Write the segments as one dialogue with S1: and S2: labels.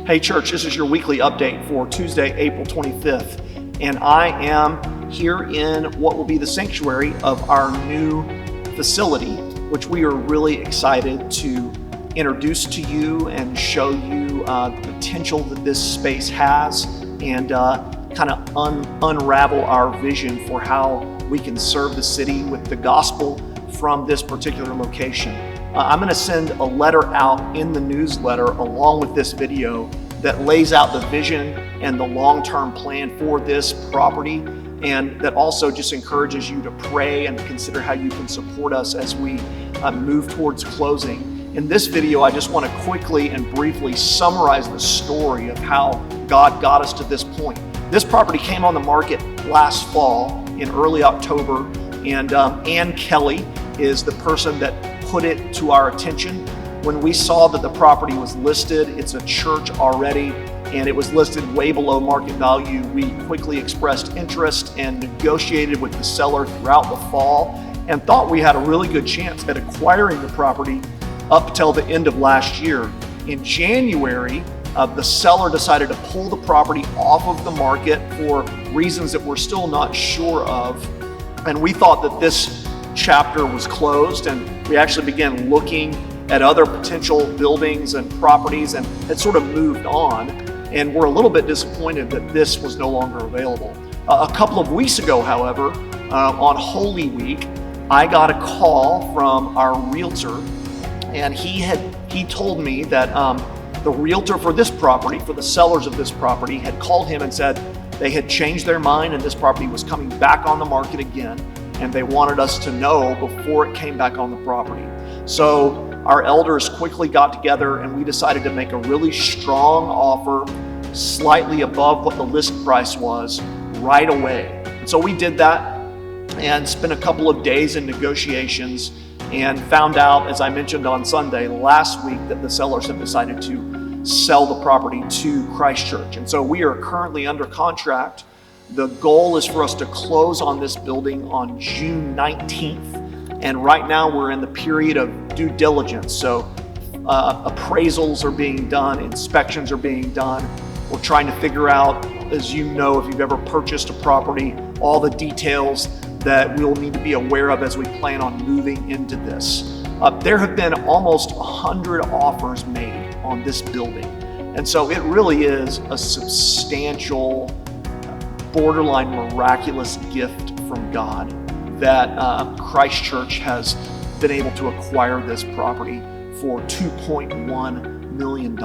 S1: Hey church, this is your weekly update for Tuesday, April 25th, and I am here in what will be the sanctuary of our new facility, which we are really excited to introduce to you and show you the potential that this space has, and kind of unravel our vision for how we can serve the city with the gospel from this particular location. I'm going to send a letter out in the newsletter along with this video that lays out the vision and the long-term plan for this property, and that also just encourages you to pray and consider how you can support us as we move towards closing. In this video, I just want to quickly and briefly summarize the story of how God got us to this point. This property came on the market last fall in early October, and Ann Kelly is the person that put it to our attention. When we saw that the property was listed, it's a church already, and it was listed way below market value, we quickly expressed interest and negotiated with the seller throughout the fall and thought we had a really good chance at acquiring the property up till the end of last year. In January, the seller decided to pull the property off of the market for reasons that we're still not sure of, and we thought that this chapter was closed, and we actually began looking at other potential buildings and properties and had sort of moved on, and we're a little bit disappointed that this was no longer available. A couple of weeks ago, however, on Holy Week, I got a call from our realtor, and he told me that the realtor for this property, for the sellers of this property, had called him and said they had changed their mind and this property was coming back on the market again, and they wanted us to know before it came back on the property. So our elders quickly got together and we decided to make a really strong offer, slightly above what the list price was, right away. And so we did that and spent a couple of days in negotiations and found out, as I mentioned on Sunday last week, that the sellers have decided to sell the property to Christ Church. And so we are currently under contract. The goal is for us to close on this building on June 19th. And right now we're in the period of due diligence. So appraisals are being done, inspections are being done. We're trying to figure out, as you know, if you've ever purchased a property, all the details that we'll need to be aware of as we plan on moving into this. There have been almost 100 offers made on this building. And so it really is a substantial, borderline miraculous gift from God that Christ Church has been able to acquire this property for $2.1 million.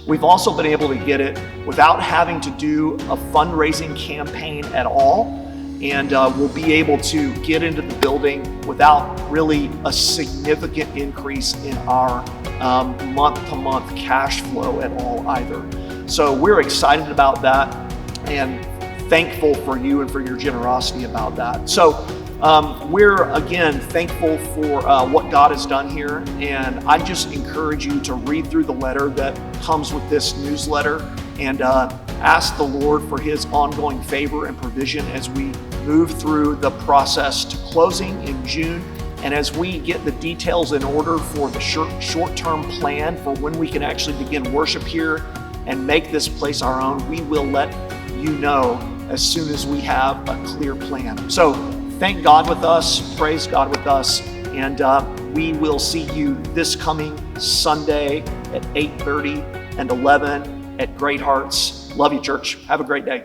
S1: We've also been able to get it without having to do a fundraising campaign at all, and we'll be able to get into the building without really a significant increase in our month-to-month cash flow at all either. So we're excited about that and thankful for you and for your generosity about that. So we're again thankful for what God has done here, and I just encourage you to read through the letter that comes with this newsletter and ask the Lord for His ongoing favor and provision as we move through the process to closing in June, and as we get the details in order for the short-term plan for when we can actually begin worship here and make this place our own. We will let you know as soon as we have a clear plan. So thank God with us, praise God with us, and we will see you this coming Sunday at 8:30 and 11 at Great Hearts. Love you, church. Have a great day.